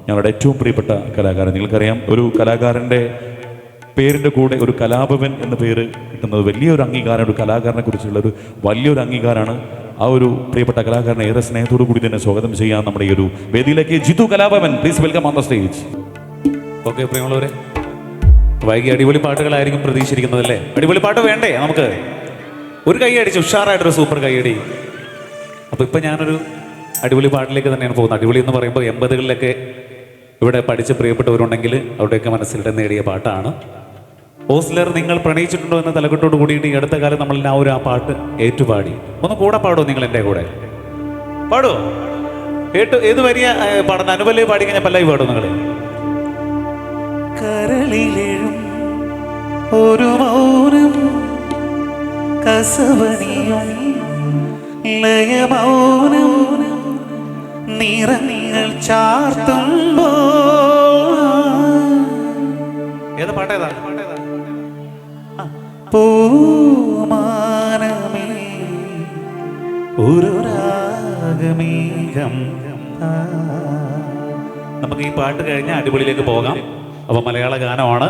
ഞങ്ങളുടെ ഏറ്റവും പ്രിയപ്പെട്ട കലാകാരൻ. നിങ്ങൾക്കറിയാം, ഒരു കലാകാരൻ്റെ പേരിൻ്റെ കൂടെ ഒരു കലാഭവൻ എന്ന പേര് കിട്ടുന്നത് വലിയൊരു അംഗീകാരം, ഒരു കലാകാരനെ കുറിച്ചുള്ള ഒരു വലിയൊരു അംഗീകാരമാണ്. ആ ഒരു പ്രിയപ്പെട്ട കലാകാരനെ ഏറെ സ്നേഹത്തോടു കൂടി തന്നെ സ്വാഗതം ചെയ്യാം നമ്മുടെ ഈ ഒരു വേദിയിലേക്ക്. Jithu Kalabhavan, please welcome on the stage. Okay പ്രിയമുള്ളവരെ, വൈകി അടിപൊളി പാട്ടുകളായിരിക്കും പ്രതീക്ഷിച്ചിരിക്കുന്നതല്ലേ? അടിപൊളി പാട്ട് വേണ്ടേ? നമുക്ക് ഒരു കൈ അടിച്ച് ഉഷാറായിട്ടൊരു സൂപ്പർ കൈയടി. അപ്പോൾ ഇപ്പം ഞാനൊരു അടിപൊളി പാട്ടിലേക്ക് തന്നെയാണ് പോകുന്നത്. അടിപൊളി എന്ന് പറയുമ്പോൾ 80കളിലൊക്കെ ഇവിടെ പഠിച്ച പ്രിയപ്പെട്ടവരുണ്ടെങ്കിൽ അവരുടെയൊക്കെ മനസ്സിലിടം നേടിയ പാട്ടാണ്. ഓസ്ലർ നിങ്ങൾ പ്രണയിച്ചിട്ടുണ്ടോ എന്ന തലക്കെട്ടോട് കൂടിയിട്ട് ഈ അടുത്ത കാലം നമ്മൾ ആ പാട്ട് ഏറ്റുപാടി. ഒന്ന് കൂടെ പാടുമോ നിങ്ങൾ? എൻ്റെ കൂടെ പാടുമോ? ഏത് വരിയ പാടുന്ന? അനുപല്ലേ പാടി കഴിഞ്ഞാൽ പല്ലായി പാടും നിങ്ങൾ. കരളിലെഴും ഒരു മൗനം കസവണിയും ലയമൗനം നിറങ്ങൾ ചാർത്തുമ്പോൾ. ഏത് പാട്ടേതാ? പൂമാനമേ ഒരു രാഗമേഘം. നമുക്ക് ഈ പാട്ട് കഴിഞ്ഞാൽ അടിപൊളിയിലേക്ക് പോകാം. അപ്പോൾ മലയാള ഗാനമാണ്,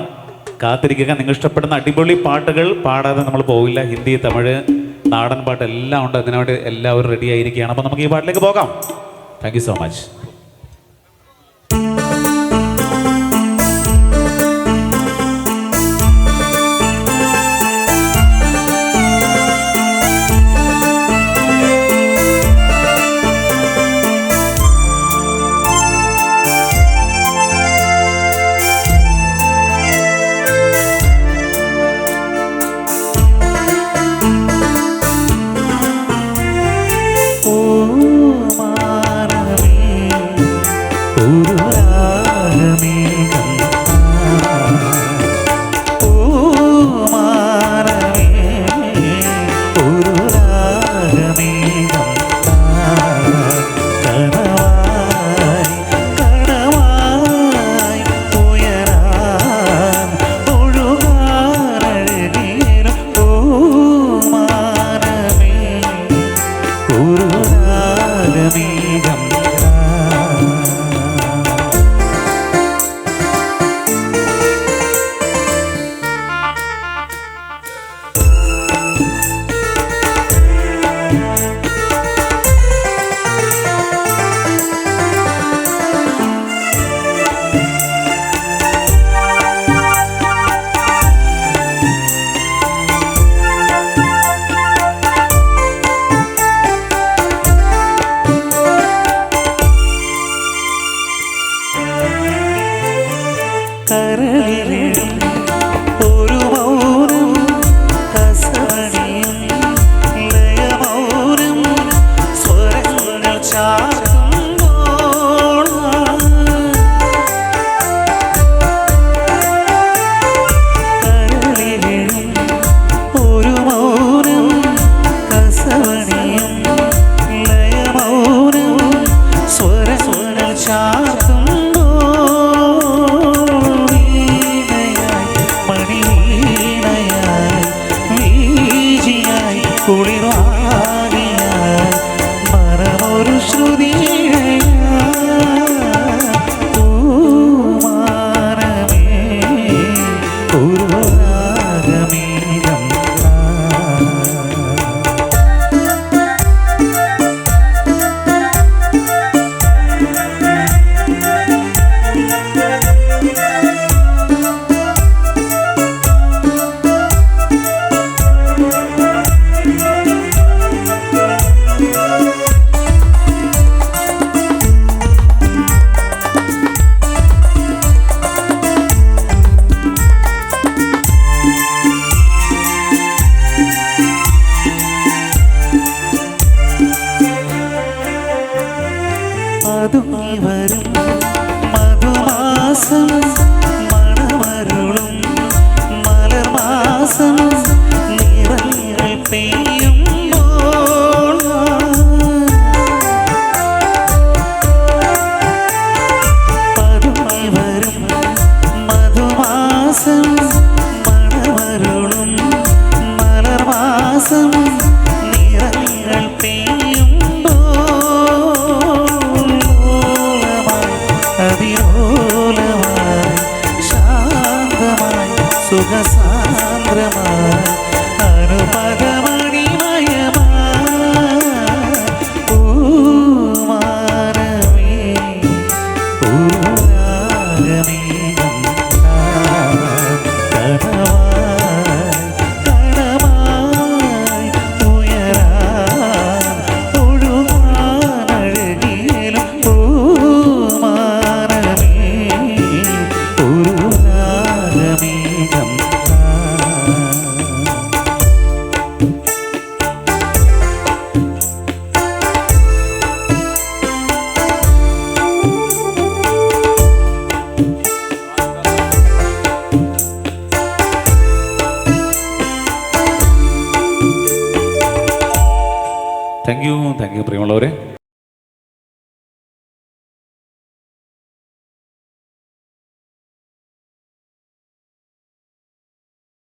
കാത്തിരിക്കുക. നിങ്ങൾ ഇഷ്ടപ്പെടുന്ന അടിപൊളി പാട്ടുകൾ പാടാതെ നമ്മൾ പോകില്ല. ഹിന്ദി, തമിഴ്, നാടൻ പാട്ട് എല്ലാം ഉണ്ട്. അതിനുവേണ്ടി എല്ലാവരും റെഡി ആയിരിക്കുകയാണ്. അപ്പോൾ നമുക്ക് ഈ പാട്ടിലേക്ക് പോകാം. Thank you so much. കരളിലെഴും ഒരു മൗനം കസവണിയും ലയമൗനം സ്വരങ്ങൾ ചാർത്തുമ്പോൾ. കരളിലെഴും ഒരു മൗനം കസവണിയും ലയമൗനം സ്വരങ്ങൾ ചാർത്തുമ്പോൾ. കുളിർവാനിയായി മറമൊരു ശ്രുതിയാനമേ ഒരു രാഗമേഘം. സുഖസാന്ദ്രമായി അനുപകമണിമയമായി പൂമാനമേ ഒരു രാഗമേഘം കണമായി ഉയരാൻ ഒഴുകാനഴകിലും പൂമാനമേ ഒരു രാഗമേഘം താങ്ക് യു പ്രിയമുള്ളവരെ.